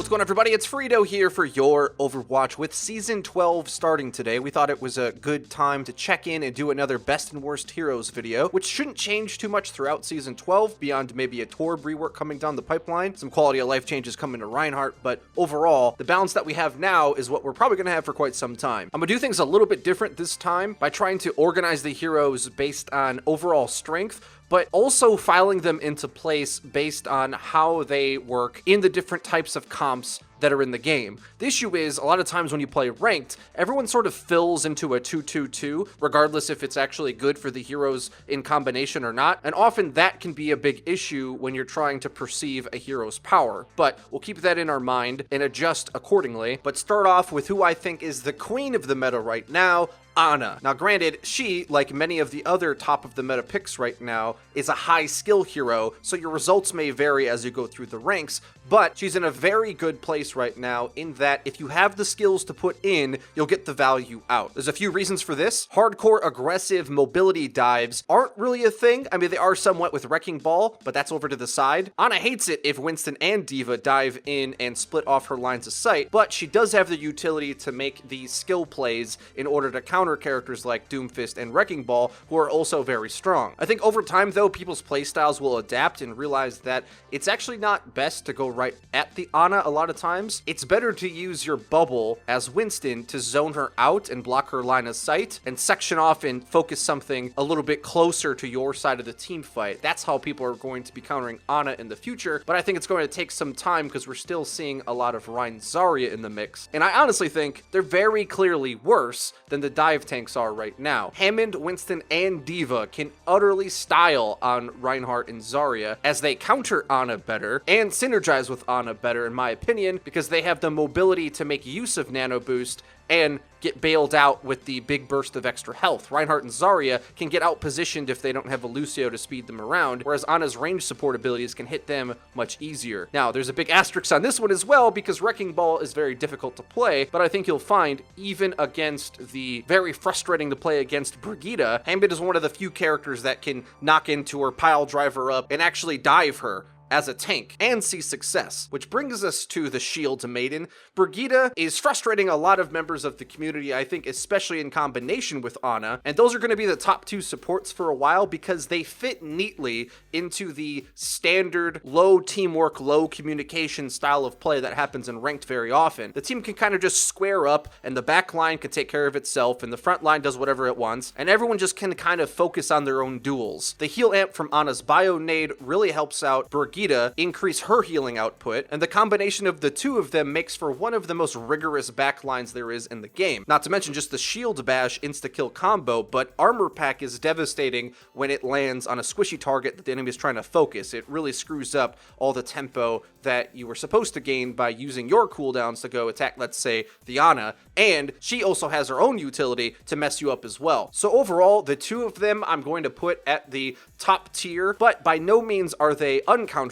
What's going on, everybody? It's Frito here for Your Overwatch. With Season 12 starting today, we thought it was a good time to check in and do another Best and Worst Heroes video, which shouldn't change too much throughout Season 12, beyond maybe a Torb rework coming down the pipeline, some quality of life changes coming to Reinhardt, but overall, the balance that we have now is what we're probably going to have for quite some time. I'm going to do things a little bit different this time by trying to organize the heroes based on overall strength, but also filing them into place based on how they work in the different types of comps that are in the game. The issue is, a lot of times when you play ranked, everyone sort of fills into a 2-2-2, regardless if it's actually good for the heroes in combination or not, and often that can be a big issue when you're trying to perceive a hero's power. But we'll keep that in our mind and adjust accordingly, but start off with who I think is the queen of the meta right now, Ana. Now granted, she, like many of the other top of the meta picks right now, is a high skill hero, so your results may vary as you go through the ranks, but she's in a very good place right now in that if you have the skills to put in, you'll get the value out. There's a few reasons for this. Hardcore aggressive mobility dives aren't really a thing. I mean, they are somewhat with Wrecking Ball, but that's over to the side. Ana hates it if Winston and D.Va dive in and split off her lines of sight, but she does have the utility to make these skill plays in order to counter characters like Doomfist and Wrecking Ball, who are also very strong. I think over time, though, people's playstyles will adapt and realize that it's actually not best to go right at the Ana a lot of times. It's better to use your bubble as Winston to zone her out and block her line of sight and section off and focus something a little bit closer to your side of the team fight. That's how people are going to be countering Ana in the future, but I think it's going to take some time because we're still seeing a lot of Rein Zarya in the mix, and I honestly think they're very clearly worse than the dive tanks are right now. Hammond, Winston, and D.Va can utterly style on Reinhardt and Zarya as they counter Ana better and synergize with Ana better, in my opinion, because they have the mobility to make use of Nano Boost and get bailed out with the big burst of extra health. Reinhardt and Zarya can get out positioned if they don't have a Lucio to speed them around, whereas Ana's range support abilities can hit them much easier. Now, there's a big asterisk on this one as well, because Wrecking Ball is very difficult to play, but I think you'll find, even against the very frustrating to play against Brigitte, Hammond is one of the few characters that can knock into her, pile drive her up, and actually dive her as a tank and see success. Which brings us to the Shield Maiden. Brigitte is frustrating a lot of members of the community, I think, especially in combination with Ana, and those are going to be the top two supports for a while because they fit neatly into the standard low teamwork, low communication style of play that happens in ranked very often. The team can kind of just square up and the back line can take care of itself and the front line does whatever it wants, and everyone just can kind of focus on their own duels. The heal amp from Ana's Bio Nade really helps out Brigitte increase her healing output, and the combination of the two of them makes for one of the most rigorous backlines there is in the game. Not to mention just the shield bash insta-kill combo, but armor pack is devastating when it lands on a squishy target that the enemy is trying to focus. It really screws up all the tempo that you were supposed to gain by using your cooldowns to go attack, let's say, the Ana, and she also has her own utility to mess you up as well. So overall, the two of them I'm going to put at the top tier, but by no means are they uncounterable.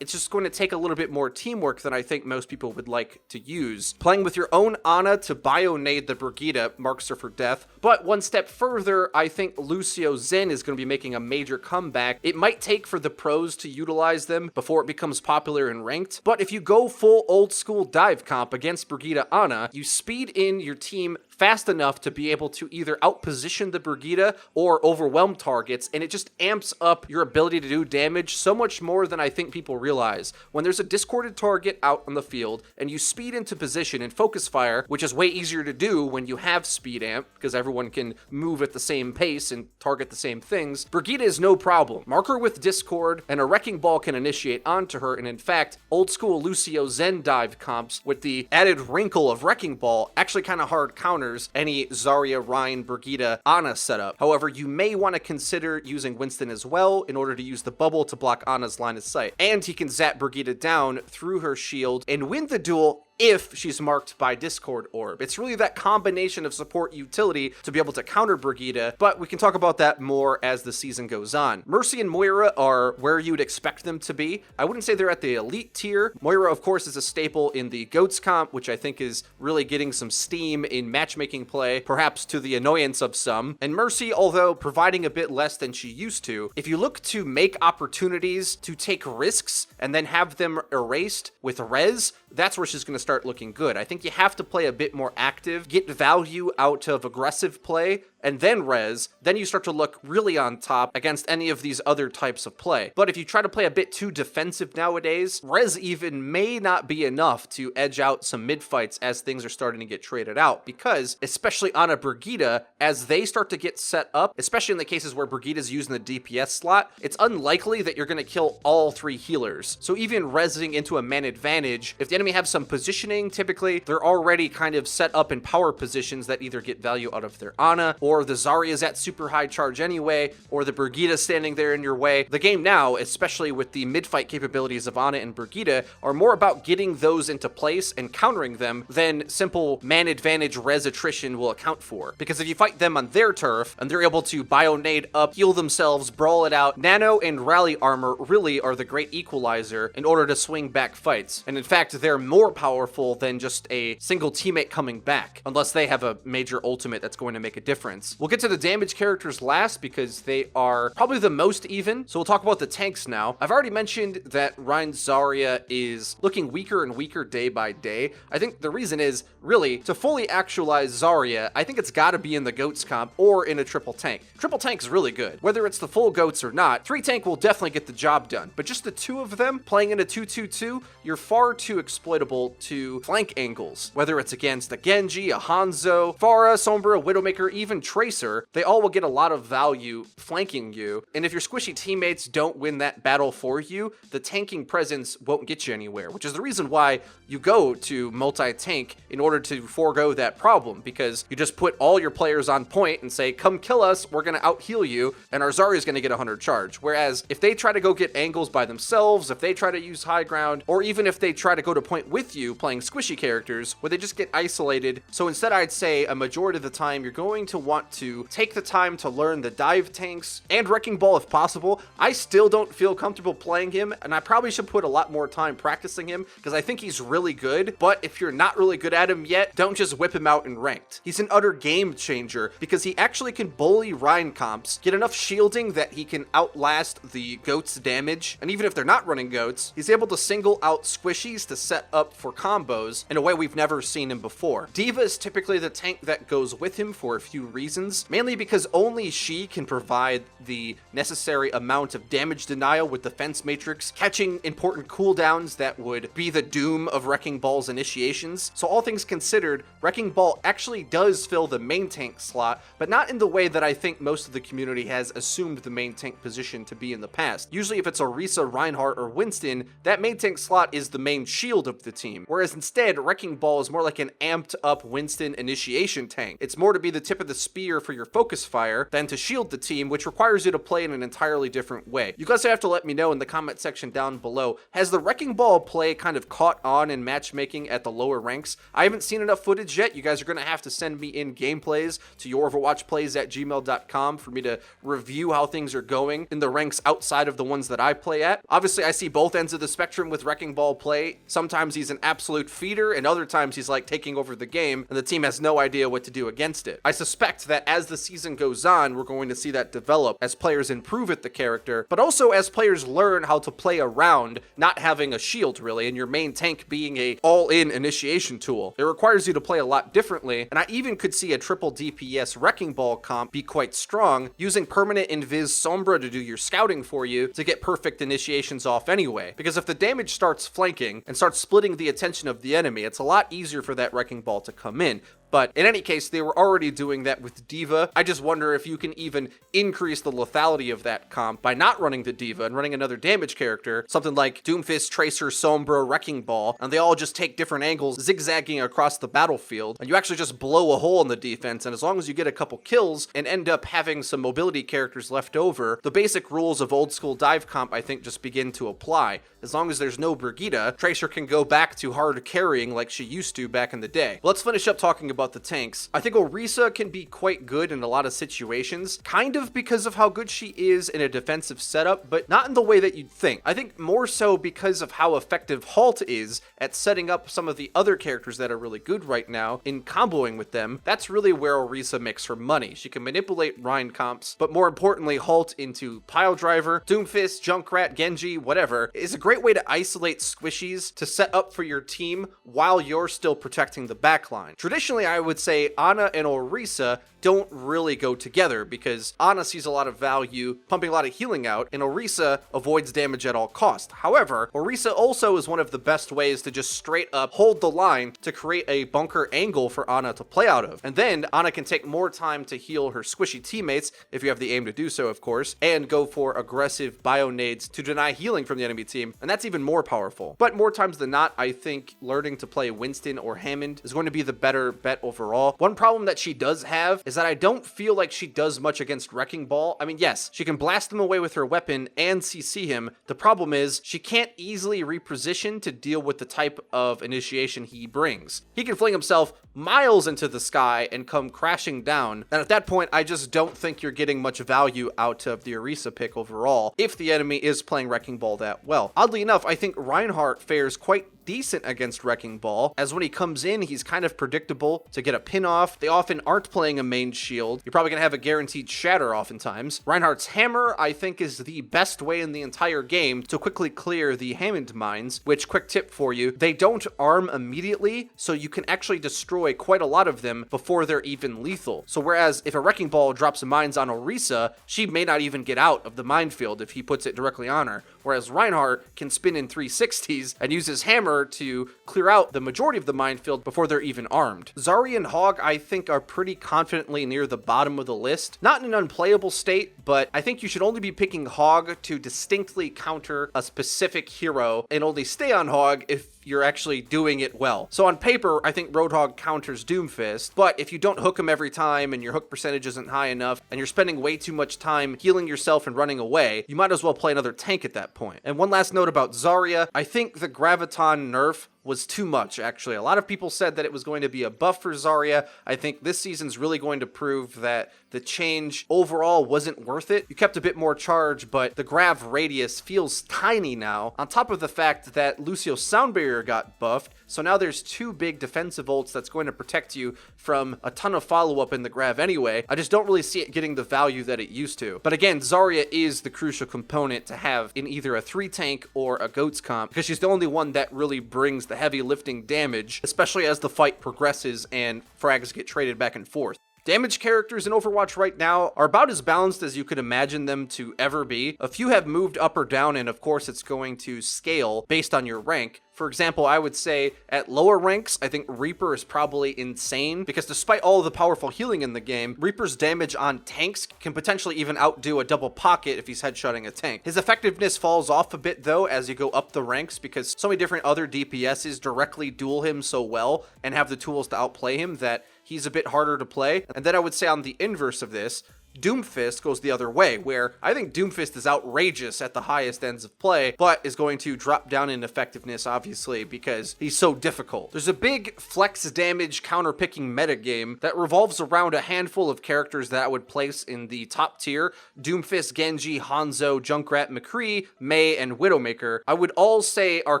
It's just going to take a little bit more teamwork than I think most people would like to use. Playing with your own Ana to bio-nade the Brigitte marks her for death, but one step further, I think Lucio Zen is going to be making a major comeback. It might take for the pros to utilize them before it becomes popular in ranked, but if you go full old school dive comp against Brigitte Ana, you speed in your team fast enough to be able to either outposition the Brigitte or overwhelm targets, and it just amps up your ability to do damage so much more than I think people realize. When there's a discorded target out on the field, and you speed into position and focus fire, which is way easier to do when you have speed amp, because everyone can move at the same pace and target the same things, Brigitte is no problem. Mark her with Discord, and a Wrecking Ball can initiate onto her, and in fact, old school Lucio Zen dive comps with the added wrinkle of Wrecking Ball actually kind of hard counters any Zarya, Rein, Brigitte, Ana setup. However, you may want to consider using Winston as well in order to use the bubble to block Ana's line of sight. And he can zap Brigitte down through her shield and win the duel if she's marked by Discord Orb. It's really that combination of support utility to be able to counter Brigitte, but we can talk about that more as the season goes on. Mercy and Moira are where you'd expect them to be. I wouldn't say they're at the elite tier. Moira, of course, is a staple in the GOATS comp, which I think is really getting some steam in matchmaking play, perhaps to the annoyance of some. And Mercy, although providing a bit less than she used to, if you look to make opportunities to take risks and then have them erased with res, that's where she's going to start looking good. I think you have to play a bit more active, get value out of aggressive play, and then res, then you start to look really on top against any of these other types of play. But if you try to play a bit too defensive nowadays, res even may not be enough to edge out some mid-fights as things are starting to get traded out, because, especially on a Brigitte, as they start to get set up, especially in the cases where Brigitte is using the DPS slot, it's unlikely that you're going to kill all 3 healers. So even resing into a man advantage, if the enemy have some positioning, typically they're already kind of set up in power positions that either get value out of their Ana, or the Zarya's at super high charge anyway, or the Brigitte standing there in your way. The game now, especially with the mid-fight capabilities of Ana and Brigitte, are more about getting those into place and countering them than simple man advantage res attrition will account for. Because if you fight them on their turf, and they're able to bio-nade up, heal themselves, brawl it out, nano and rally armor really are the great equalizer in order to swing back fights. And in fact, they're more powerful than just a single teammate coming back, unless they have a major ultimate that's going to make a difference. We'll get to the damage characters last because they are probably the most even, so we'll talk about the tanks now. I've already mentioned that Rein's Zarya is looking weaker and weaker day by day. I think the reason is, really, to fully actualize Zarya, I think it's gotta be in the GOATS comp or in a triple tank. Triple tank is really good. Whether it's the full GOATS or not, 3 tank will definitely get the job done, but just the 2 of them playing in a 2-2-2, you're far too exploitable to flank angles. Whether it's against a Genji, a Hanzo, Pharah, Sombra, Widowmaker, even Tracer, they all will get a lot of value flanking you, and if your squishy teammates don't win that battle for you, the tanking presence won't get you anywhere, which is the reason why you go to multi-tank in order to forego that problem, because you just put all your players on point and say, come kill us, we're gonna out-heal you, and our Zarya's gonna get 100 charge. Whereas, if they try to go get angles by themselves, if they try to use high ground, or even if they try to go to point with you playing squishy characters, where they just get isolated. So instead, I'd say a majority of the time, you're going to want to take the time to learn the dive tanks and Wrecking Ball if possible. I still don't feel comfortable playing him, and I probably should put a lot more time practicing him because I think he's really good, but if you're not really good at him yet, don't just whip him out in ranked. He's an utter game changer because he actually can bully Rein comps, get enough shielding that he can outlast the GOATS damage, and even if they're not running GOATS, he's able to single out squishies to set up for combos in a way we've never seen him before. D.Va is typically the tank that goes with him for a few reasons, mainly because only she can provide the necessary amount of damage denial with defense matrix, catching important cooldowns that would be the doom of Wrecking Ball's initiations. So all things considered, Wrecking Ball actually does fill the main tank slot, but not in the way that I think most of the community has assumed the main tank position to be in the past. Usually if it's Orisa, Reinhardt, or Winston, that main tank slot is the main shield of the team, whereas instead, Wrecking Ball is more like an amped up Winston initiation tank. It's more to be the tip of the spear for your focus fire than to shield the team, which requires you to play in an entirely different way. You guys have to let me know in the comment section down below, has the Wrecking Ball play kind of caught on in matchmaking at the lower ranks? I haven't seen enough footage yet. You guys are going to have to send me in gameplays to youroverwatchplays@gmail.com for me to review how things are going in the ranks outside of the ones that I play at. Obviously, I see both ends of the spectrum with Wrecking Ball play. Sometimes he's an absolute feeder, and other times he's like taking over the game, and the team has no idea what to do against it. I suspect that as the season goes on, we're going to see that develop as players improve at the character, but also as players learn how to play around not having a shield, really, and your main tank being a all-in initiation tool. It requires you to play a lot differently, and I even could see a triple DPS Wrecking Ball comp be quite strong, using permanent invis Sombra to do your scouting for you to get perfect initiations off anyway. Because if the damage starts flanking and starts splitting the attention of the enemy, it's a lot easier for that Wrecking Ball to come in. But in any case, they were already doing that with D.Va. I just wonder if you can even increase the lethality of that comp by not running the D.Va and running another damage character, something like Doomfist, Tracer, Sombra, Wrecking Ball, and they all just take different angles, zigzagging across the battlefield, and you actually just blow a hole in the defense, and as long as you get a couple kills and end up having some mobility characters left over, the basic rules of old school dive comp I think just begin to apply. As long as there's no Brigitte, Tracer can go back to hard carrying like she used to back in the day. But let's finish up talking about the tanks. I think Orisa can be quite good in a lot of situations, kind of because of how good she is in a defensive setup, but not in the way that you'd think. I think more so because of how effective Halt is at setting up some of the other characters that are really good right now in comboing with them. That's really where Orisa makes her money. She can manipulate Rein comps, but more importantly, Halt into Pile Driver, Doomfist, Junkrat, Genji, whatever, is a great way to isolate squishies to set up for your team while you're still protecting the backline. Traditionally, I would say Ana and Orisa don't really go together because Ana sees a lot of value pumping a lot of healing out, and Orisa avoids damage at all costs. However, Orisa also is one of the best ways to just straight up hold the line to create a bunker angle for Ana to play out of. And then Ana can take more time to heal her squishy teammates, if you have the aim to do so, of course, and go for aggressive bio nades to deny healing from the enemy team, and that's even more powerful. But more times than not, I think learning to play Winston or Hammond is going to be the better bet overall. One problem that she does have is that I don't feel like she does much against Wrecking Ball. I mean, yes, she can blast him away with her weapon and CC him. The problem is she can't easily reposition to deal with the type of initiation he brings. He can fling himself miles into the sky and come crashing down, and at that point, I just don't think you're getting much value out of the Orisa pick overall if the enemy is playing Wrecking Ball that well. Oddly enough, I think Reinhardt fares quite decent against Wrecking Ball, as when he comes in, he's kind of predictable to get a pin off. They often aren't playing a main shield. You're probably gonna have a guaranteed shatter oftentimes. Reinhardt's hammer, I think, is the best way in the entire game to quickly clear the Hammond mines, which, quick tip for you, they don't arm immediately, so you can actually destroy quite a lot of them before they're even lethal. So whereas if a Wrecking Ball drops mines on Orisa, she may not even get out of the minefield if he puts it directly on her, whereas Reinhardt can spin in 360s and use his hammer to clear out the majority of the minefield before they're even armed. Zarya and Hog, I think, are pretty confidently near the bottom of the list. Not in an unplayable state, but I think you should only be picking Hog to distinctly counter a specific hero and only stay on Hog if you're actually doing it well. So on paper, I think Roadhog counters Doomfist, but if you don't hook him every time and your hook percentage isn't high enough and you're spending way too much time healing yourself and running away, you might as well play another tank at that point. And one last note about Zarya, I think the Graviton nerf was too much, actually. A lot of people said that it was going to be a buff for Zarya. I think this season's really going to prove that the change overall wasn't worth it. You kept a bit more charge, but the grav radius feels tiny now, on top of the fact that Lucio's sound barrier got buffed, so now there's two big defensive ults that's going to protect you from a ton of follow-up in the grav anyway. I just don't really see it getting the value that it used to. But again, Zarya is the crucial component to have in either a 3-tank or a GOATS comp, because she's the only one that really brings the heavy lifting damage, especially as the fight progresses and frags get traded back and forth. Damage characters in Overwatch right now are about as balanced as you could imagine them to ever be. A few have moved up or down, and of course it's going to scale based on your rank. For example, I would say at lower ranks, I think Reaper is probably insane, because despite all of the powerful healing in the game, Reaper's damage on tanks can potentially even outdo a double pocket if he's headshotting a tank. His effectiveness falls off a bit though as you go up the ranks, because so many different other DPSs directly duel him so well and have the tools to outplay him that he's a bit harder to play. And then I would say on the inverse of this, Doomfist goes the other way, where I think Doomfist is outrageous at the highest ends of play, but is going to drop down in effectiveness, obviously, because he's so difficult. There's a big flex damage counter-picking metagame that revolves around a handful of characters that I would place in the top tier: Doomfist, Genji, Hanzo, Junkrat, McCree, Mei, and Widowmaker. I would all say are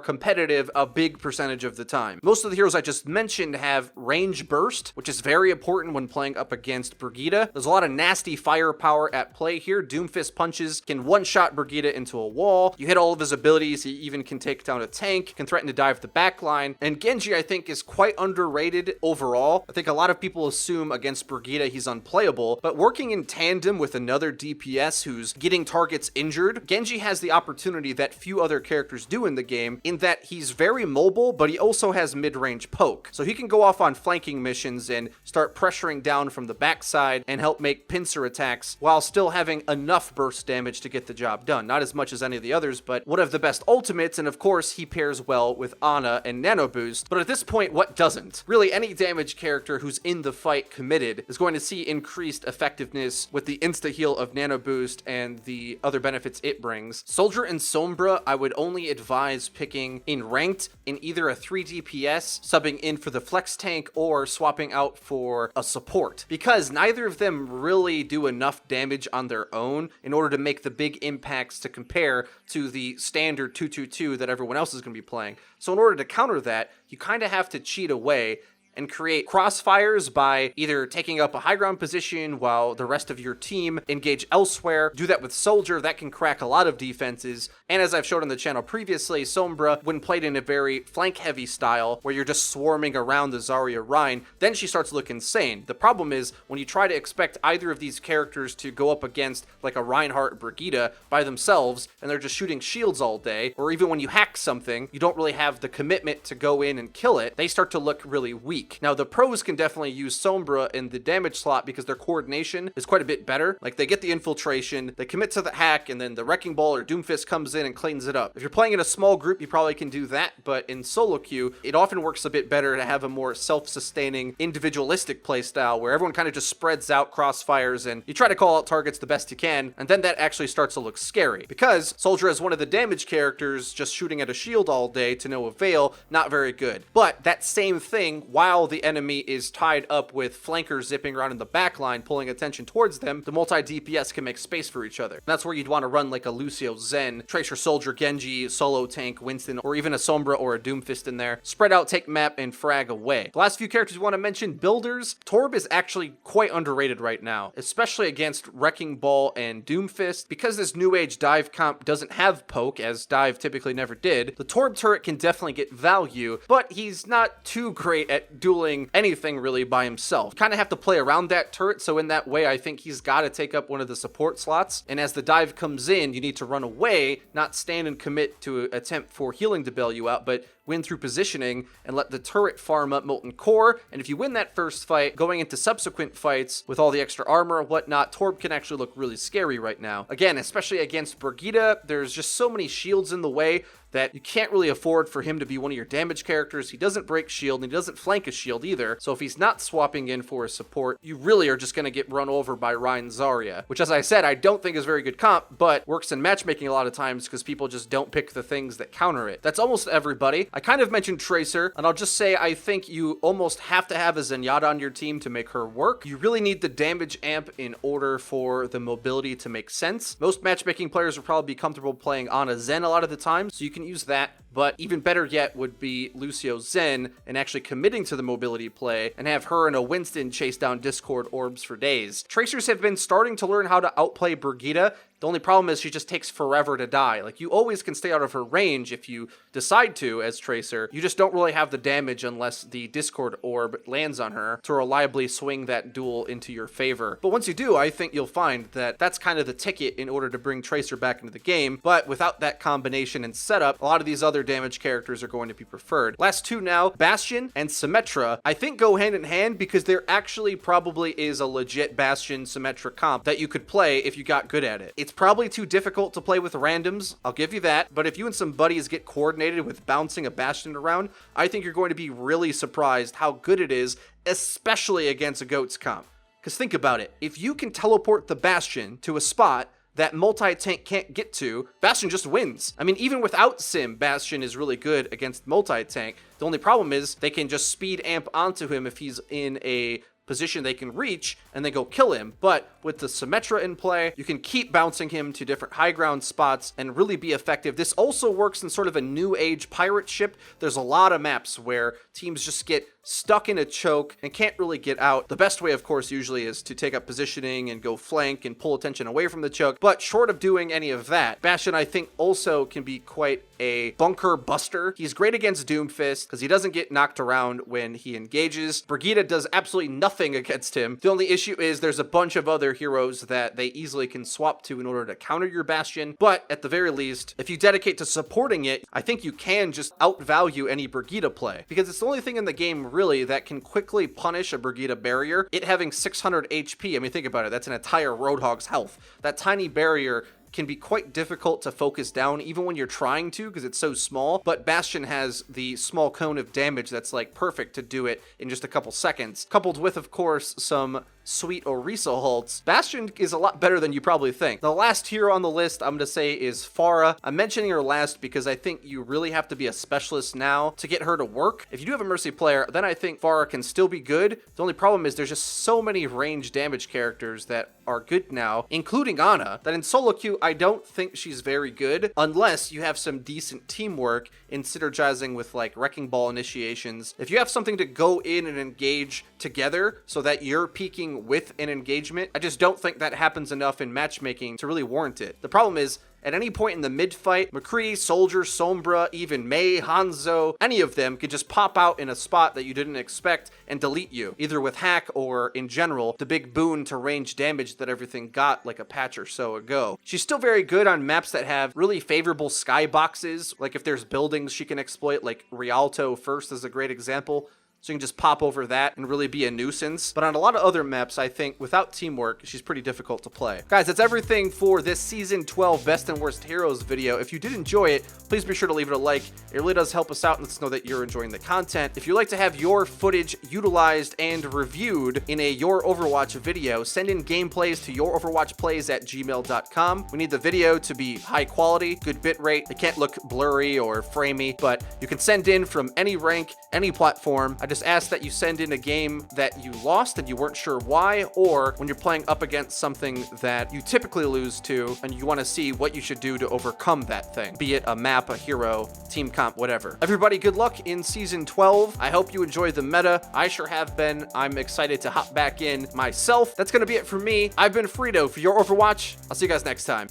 competitive a big percentage of the time. Most of the heroes I just mentioned have range burst, which is very important when playing up against Brigitte. There's a lot of nasty firepower at play here. Doomfist punches can one-shot Brigitte into a wall. You hit all of his abilities. He even can take down a tank, can threaten to dive the backline. And Genji, I think, is quite underrated overall. I think a lot of people assume against Brigitte he's unplayable, but working in tandem with another DPS who's getting targets injured, Genji has the opportunity that few other characters do in the game, in that he's very mobile, but he also has mid-range poke. So he can go off on flanking missions and start pressuring down from the backside and help make pincer attacks while still having enough burst damage to get the job done. Not as much as any of the others, but one of the best ultimates, and of course he pairs well with Ana and Nano Boost. But at this point, what doesn't? Really, any damage character who's in the fight committed is going to see increased effectiveness with the insta-heal of Nano Boost and the other benefits it brings. Soldier and Sombra, I would only advise picking in ranked in either a 3 DPS, subbing in for the flex tank, or swapping out for a support, because neither of them really do enough damage on their own in order to make the big impacts to compare to the standard 2-2-2 that everyone else is going to be playing. So in order to counter that, you kind of have to cheat away and create crossfires by either taking up a high ground position while the rest of your team engage elsewhere. Do that with Soldier, that can crack a lot of defenses. And as I've showed on the channel previously, Sombra, when played in a very flank heavy style where you're just swarming around the Zarya Rein, then she starts to look insane. The problem is when you try to expect either of these characters to go up against like a Reinhardt or Brigitte by themselves and they're just shooting shields all day, or even when you hack something, you don't really have the commitment to go in and kill it, they start to look really weak. Now, the pros can definitely use Sombra in the damage slot because their coordination is quite a bit better. Like, they get the infiltration, they commit to the hack, and then the Wrecking Ball or Doomfist comes in and cleans it up. If you're playing in a small group, you probably can do that, but in solo queue, it often works a bit better to have a more self-sustaining, individualistic playstyle where everyone kind of just spreads out crossfires and you try to call out targets the best you can, and then that actually starts to look scary. Because Soldier is one of the damage characters, just shooting at a shield all day to no avail, not very good. But that same thing, while the enemy is tied up with flankers zipping around in the backline, pulling attention towards them, the multi-DPS can make space for each other. That's where you'd want to run like a Lucio Zen, Tracer Soldier, Genji, Solo Tank, Winston, or even a Sombra or a Doomfist in there. Spread out, take map, and frag away. The last few characters we want to mention, builders. Torb is actually quite underrated right now, especially against Wrecking Ball and Doomfist. Because this new age dive comp doesn't have poke, as dive typically never did, the Torb turret can definitely get value, but he's not too great at dueling anything really by himself. Kind of have to play around that turret, so in that way I think he's got to take up one of the support slots, and as the dive comes in, you need to run away, not stand and commit to attempt for healing to bail you out, but win through positioning and let the turret farm up Molten Core. And if you win that first fight, going into subsequent fights with all the extra armor and whatnot, Torb can actually look really scary right now. Again, especially against Brigitte, there's just so many shields in the way that you can't really afford for him to be one of your damage characters. He doesn't break shield, and he doesn't flank a shield either. So if he's not swapping in for a support, you really are just going to get run over by Rein Zarya, which, as I said, I don't think is very good comp, but works in matchmaking a lot of times because people just don't pick the things that counter it. That's almost everybody. I kind of mentioned Tracer, and I'll just say I think you almost have to have a Zenyatta on your team to make her work. You really need the damage amp in order for the mobility to make sense. Most matchmaking players will probably be comfortable playing Ana Zen a lot of the time, so you can use that. But even better yet would be Lucio Zen and actually committing to the mobility play and have her and a Winston chase down Discord orbs for days. Tracers have been starting to learn how to outplay Brigitte. The only problem is she just takes forever to die. Like, you always can stay out of her range if you decide to as Tracer. You just don't really have the damage unless the Discord orb lands on her to reliably swing that duel into your favor. But once you do, I think you'll find that that's kind of the ticket in order to bring Tracer back into the game. But without that combination and setup, a lot of these other damage characters are going to be preferred. Last two now, Bastion and Symmetra, I think go hand in hand because there actually probably is a legit Bastion Symmetra comp that you could play if you got good at it. It's probably too difficult to play with randoms, I'll give you that, but if you and some buddies get coordinated with bouncing a Bastion around, I think you're going to be really surprised how good it is, especially against a GOATS comp. Because think about it, if you can teleport the Bastion to a spot that multi-tank can't get to, Bastion just wins. I mean, even without Sim, Bastion is really good against multi-tank. The only problem is they can just speed amp onto him if he's in a position they can reach and then go kill him. But with the Symmetra in play, you can keep bouncing him to different high ground spots and really be effective. This also works in sort of a new age pirate ship. There's a lot of maps where teams just get stuck in a choke and can't really get out. The best way, of course, usually is to take up positioning and go flank and pull attention away from the choke. But short of doing any of that, Bastion, I think, also can be quite a bunker buster. He's great against Doomfist because he doesn't get knocked around when he engages. Brigitte does absolutely nothing against him. The only issue is there's a bunch of other heroes that they easily can swap to in order to counter your Bastion. But at the very least, if you dedicate to supporting it, I think you can just outvalue any Brigitte play, because it's the only thing in the game really that can quickly punish a Brigitte barrier. It having 600 HP, I mean, think about it, that's an entire Roadhog's health. That tiny barrier can be quite difficult to focus down even when you're trying to because it's so small, but Bastion has the small cone of damage that's like perfect to do it in just a couple seconds, coupled with, of course, some sweet Orisa halts. Bastion is a lot better than you probably think. The last hero on the list I'm going to say is Pharah. I'm mentioning her last because I think you really have to be a specialist now to get her to work. If you do have a Mercy player, then I think Pharah can still be good. The only problem is there's just so many range damage characters that are good now, including Ana, that in solo queue I don't think she's very good unless you have some decent teamwork in synergizing with like Wrecking Ball initiations. If you have something to go in and engage together so that you're peaking with an engagement, I just don't think that happens enough in matchmaking to really warrant it. The problem is, at any point in the mid-fight, McCree, Soldier, Sombra, even Mei, Hanzo, any of them could just pop out in a spot that you didn't expect and delete you, either with hack or, in general, the big boon to range damage that everything got like a patch or so ago. She's still very good on maps that have really favorable skyboxes, like if there's buildings she can exploit, like Rialto First is a great example. So you can just pop over that and really be a nuisance. But on a lot of other maps, I think without teamwork, she's pretty difficult to play. Guys, that's everything for this Season 12 Best and Worst Heroes video. If you did enjoy it, please be sure to leave it a like. It really does help us out and let us know that you're enjoying the content. If you'd like to have your footage utilized and reviewed in a Your Overwatch video, send in gameplays to youroverwatchplays@gmail.com. We need the video to be high quality, good bitrate. It can't look blurry or framey, but you can send in from any rank, any platform. I just ask that you send in a game that you lost and you weren't sure why, or when you're playing up against something that you typically lose to and you want to see what you should do to overcome that thing, be it a map, a hero, team comp, whatever. Everybody, good luck in Season 12. I hope you enjoy the meta. I sure have been. I'm excited to hop back in myself. That's going to be it for me. I've been Frito for Your Overwatch. I'll see you guys next time.